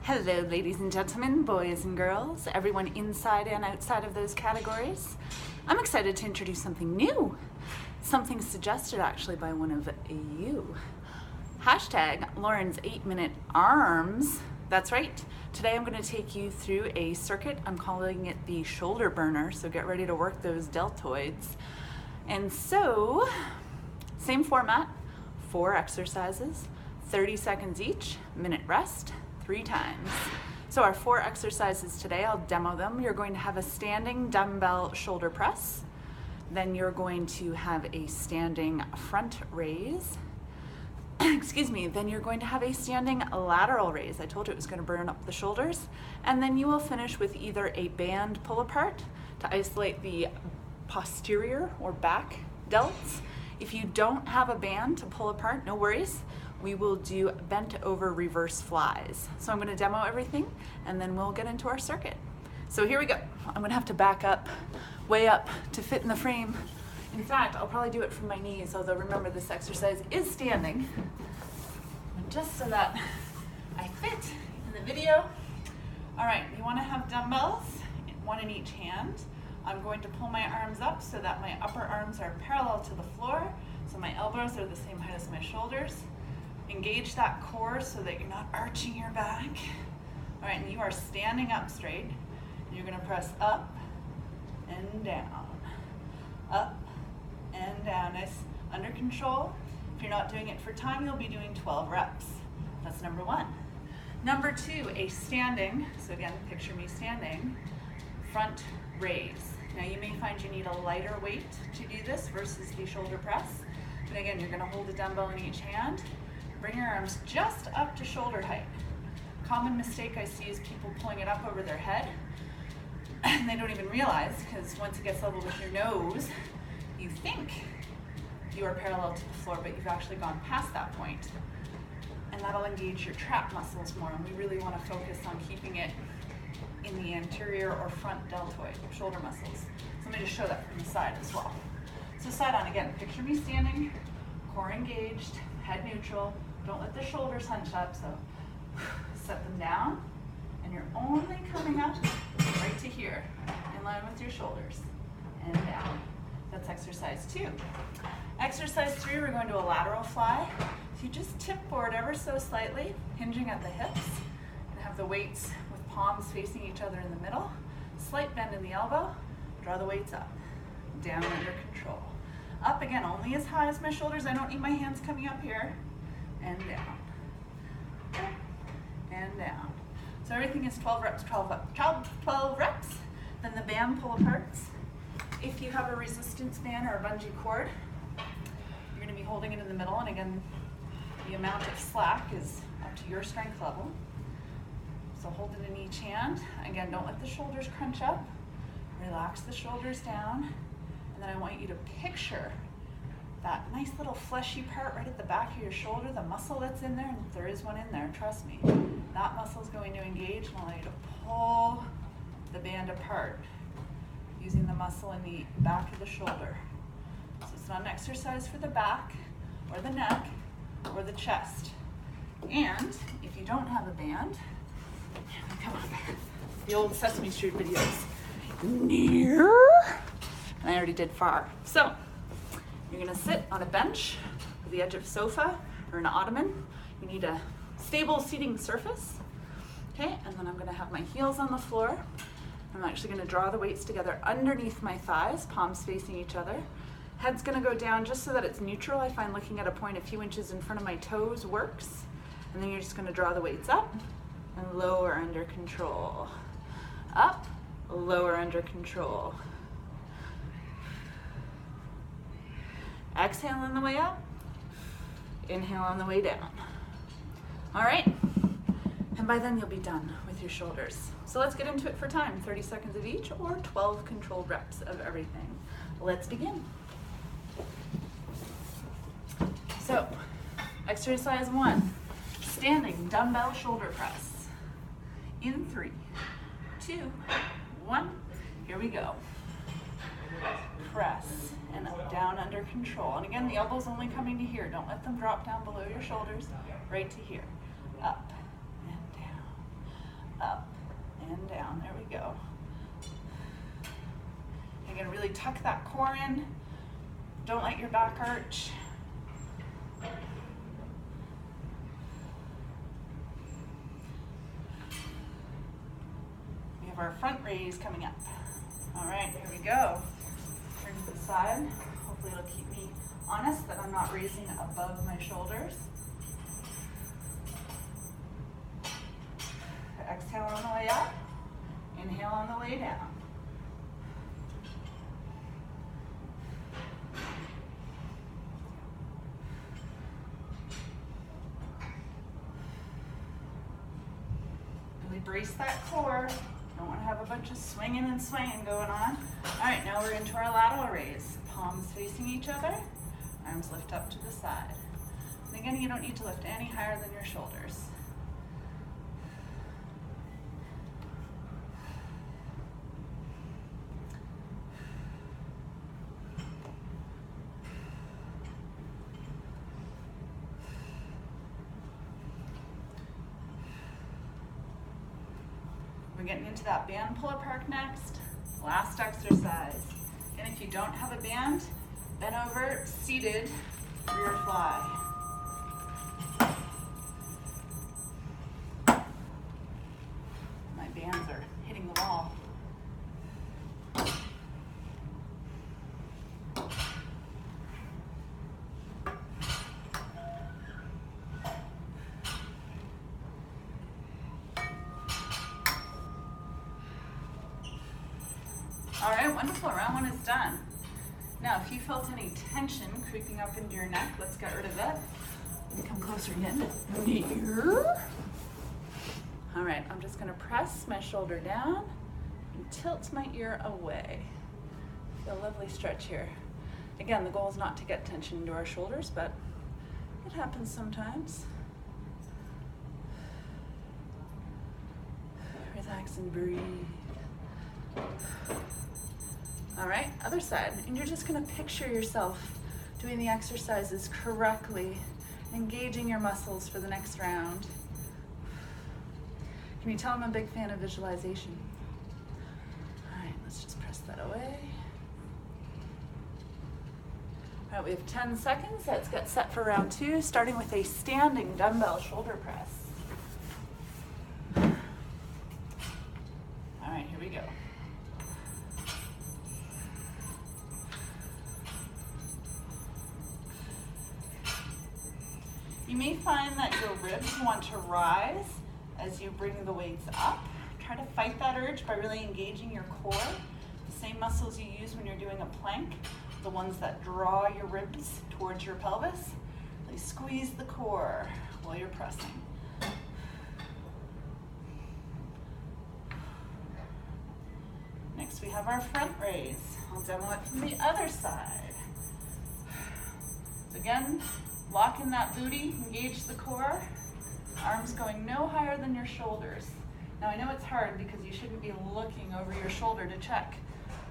Hello, ladies and gentlemen, boys and girls, everyone inside and outside of those categories. I'm excited to introduce something new, something suggested actually by one of you. Hashtag Lauren's 8-minute arms. That's right. Today I'm going to take you through a circuit. I'm calling it the shoulder burner, so get ready to work those deltoids. And so, same format, 4 exercises, 30 seconds each, minute rest, 3 times. So our 4 exercises today, I'll demo them. You're going to have a standing dumbbell shoulder press. Then you're going to have a standing front raise. Excuse me, then you're going to have a standing lateral raise. I told you it was going to burn up the shoulders. And then you will finish with either a band pull apart to isolate the posterior or back delts. If you don't have a band to pull apart, no worries. We will do bent over reverse flies. So I'm going to demo everything and then we'll get into our circuit. So here we go. I'm going to have to back up, way up to fit in the frame. In fact, I'll probably do it from my knees, although remember this exercise is standing. Just so that I fit in the video. All right, you want to have dumbbells, 1 in each hand. I'm going to pull my arms up so that my upper arms are parallel to the floor, so my elbows are the same height as my shoulders. Engage that core so that you're not arching your back. All right, and you are standing up straight. You're going to press up and down, up and down. Nice, under control. If you're not doing it for time, you'll be doing 12 reps. That's number 1. Number 2, a standing, so again, picture me standing, front raise. Now you may find you need a lighter weight to do this versus the shoulder press. But again, you're going to hold a dumbbell in each hand. Bring your arms just up to shoulder height. Common mistake I see is people pulling it up over their head. And they don't even realize, because once it gets level with your nose, you think you are parallel to the floor, but you've actually gone past that point. And that'll engage your trap muscles more, and we really want to focus on keeping it in the anterior or front deltoid, shoulder muscles. So let me just show that from the side as well. So side on again, picture me standing, core engaged, head neutral. Don't let the shoulders hunch up, so set them down, and you're only coming up right to here, in line with your shoulders, and down. That's exercise 2. Exercise 3, we're going to a lateral fly. So you just tip forward ever so slightly, hinging at the hips, and have the weights with palms facing each other in the middle. Slight bend in the elbow, draw the weights up, down under control. Up again, only as high as my shoulders. I don't need my hands coming up here. And down. Up and down. So everything is 12 reps, 12 reps. Then the band pull aparts. If you have a resistance band or a bungee cord, you're going to be holding it in the middle. And again, the amount of slack is up to your strength level. So hold it in each hand. Again, don't let the shoulders crunch up. Relax the shoulders down. And then I want you to picture that nice little fleshy part right at the back of your shoulder, the muscle that's in there, and if there is one in there, trust me, that muscle is going to engage and allow you to pull the band apart using the muscle in the back of the shoulder. So it's not an exercise for the back or the neck or the chest. And if you don't have a band, come on, the old Sesame Street videos, near. And I already did far. So you're going to sit on a bench or the edge of a sofa or an ottoman. You need a stable seating surface. Okay, and then I'm going to have my heels on the floor. I'm actually going to draw the weights together underneath my thighs, palms facing each other. Head's going to go down just so that it's neutral. I find looking at a point a few inches in front of my toes works. And then you're just going to draw the weights up and lower under control. Up, lower under control. Exhale on the way up, inhale on the way down. All right, and by then you'll be done with your shoulders. So let's get into it for time, 30 seconds of each or 12 controlled reps of everything. Let's begin. So, exercise 1, standing dumbbell shoulder press. In 3, 2, 1, here we go. Press. And up, down, under control. And again, the elbows only coming to here. Don't let them drop down below your shoulders, right to here. Up and down. down. There we go. You're gonna really tuck that core in. Don't let your back arch. We have our front raise coming up. All right, here we go. Turn to the side. Hopefully it'll keep me honest that I'm not raising above my shoulders. Exhale on the way up. Inhale on the way down. Really brace that core. Don't want to have a bunch of swinging and swaying going on. All right, now we're into our lateral raise. Palms facing each other. Arms lift up to the side. And again, you don't need to lift any higher than your shoulders. We're getting into that band pull apart next. Last exercise. And if you don't have a band, bend over, seated, rear fly. My bands are hitting the wall. All right, wonderful, round one is done. Now, if you felt any tension creeping up into your neck, let's get rid of it. Let me come closer again. Here. All right, I'm just gonna press my shoulder down and tilt my ear away. Feel a lovely stretch here. Again, the goal is not to get tension into our shoulders, but it happens sometimes. Relax and breathe. All right, other side. And you're just gonna picture yourself doing the exercises correctly, engaging your muscles for the next round. Can you tell I'm a big fan of visualization? All right, let's just press that away. All right, we have 10 seconds. Let's get set for round two, starting with a standing dumbbell shoulder press. All right, here we go. You may find that your ribs want to rise as you bring the weights up. Try to fight that urge by really engaging your core. The same muscles you use when you're doing a plank, the ones that draw your ribs towards your pelvis. Really squeeze the core while you're pressing. Next we have our front raise. I'll demo it from the other side. So again, lock in that booty, engage the core. Arms going no higher than your shoulders. Now I know it's hard because you shouldn't be looking over your shoulder to check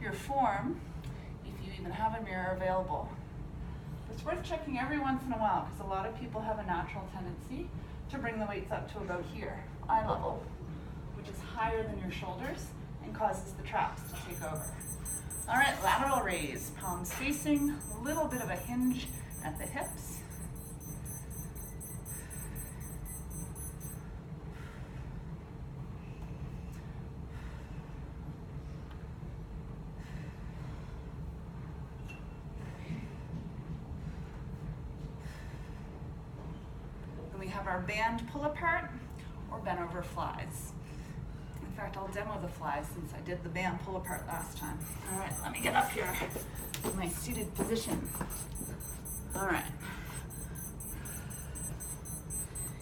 your form, if you even have a mirror available. But it's worth checking every once in a while because a lot of people have a natural tendency to bring the weights up to about here, eye level, which is higher than your shoulders and causes the traps to take over. All right, lateral raise, palms facing, a little bit of a hinge at the hips. We have our band pull apart or bent over flies. In fact, I'll demo the flies since I did the band pull apart last time. All right, let me get up here in my seated position. All right.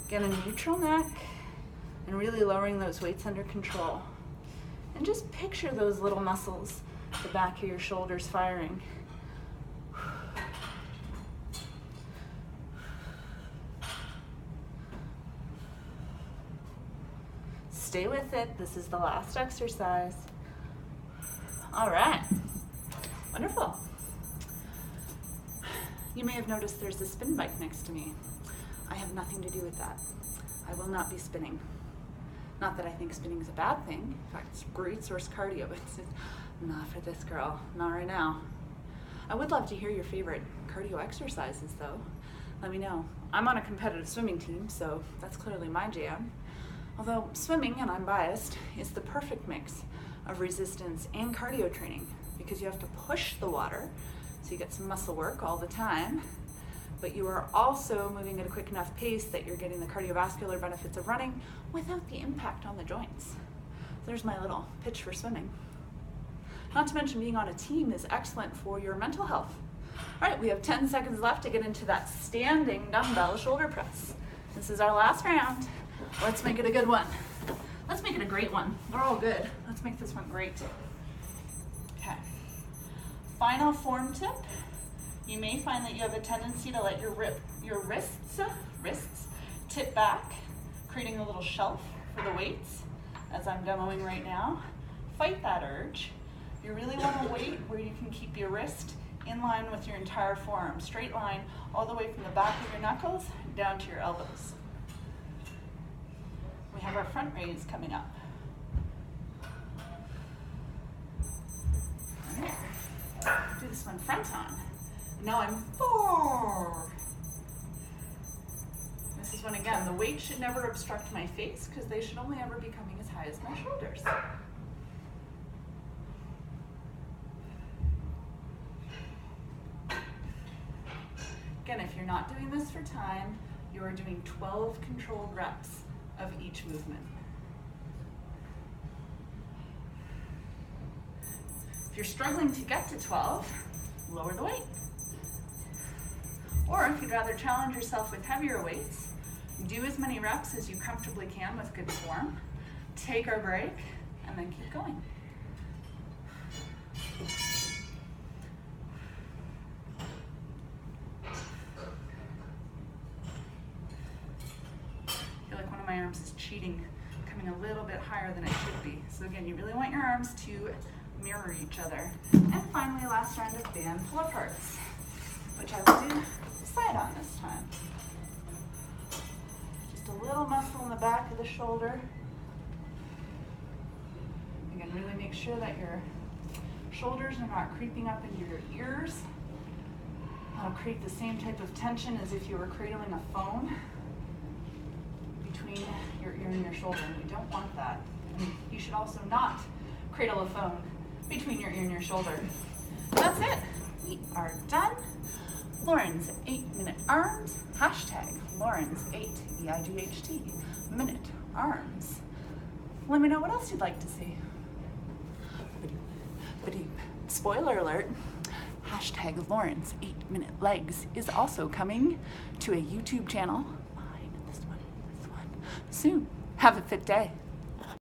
Get a neutral neck and really lowering those weights under control. And just picture those little muscles, the back of your shoulders firing. Stay with it. This is the last exercise. All right. Wonderful. You may have noticed there's a spin bike next to me. I have nothing to do with that. I will not be spinning. Not that I think spinning is a bad thing. In fact, it's a great source of cardio. It's not for this girl, not right now. I would love to hear your favorite cardio exercises though. Let me know. I'm on a competitive swimming team, so that's clearly my jam. Although swimming, and I'm biased, is the perfect mix of resistance and cardio training because you have to push the water, so you get some muscle work all the time, but you are also moving at a quick enough pace that you're getting the cardiovascular benefits of running without the impact on the joints. There's my little pitch for swimming. Not to mention being on a team is excellent for your mental health. All right, we have 10 seconds left to get into that standing dumbbell shoulder press. This is our last round. Let's make it a good one. Let's make it a great one. They're all good. Let's make this one great. Okay. Final form tip. You may find that you have a tendency to let your wrists tip back, creating a little shelf for the weights, as I'm demoing right now. Fight that urge. You really want to wait where you can keep your wrist in line with your entire forearm, straight line all the way from the back of your knuckles down to your elbows. We have our front raise coming up. All right. Do this one front on. Now I'm 4. This is when, again, the weight should never obstruct my face because they should only ever be coming as high as my shoulders. Again, if you're not doing this for time, you are doing 12 controlled reps of each movement. If you're struggling to get to 12, lower the weight. Or if you'd rather challenge yourself with heavier weights, do as many reps as you comfortably can with good form, take our break, and then keep going. My arms is cheating, coming a little bit higher than it should be. So again, you really want your arms to mirror each other. And finally, last round of band pull-aparts, which I will do side on this time. Just a little muscle in the back of the shoulder. Again, really make sure that your shoulders are not creeping up into your ears. That'll create the same type of tension as if you were cradling a phone between your ear and your shoulder, and we don't want that. And you should also not cradle a phone between your ear and your shoulder. That's it. We are done. Lauren's 8-minute arms. Hashtag Lauren's 8 EIGHT minute arms. Let me know what else you'd like to see. Spoiler alert. Hashtag Lauren's 8-minute legs is also coming to a YouTube channel. This one soon. Have a fit day.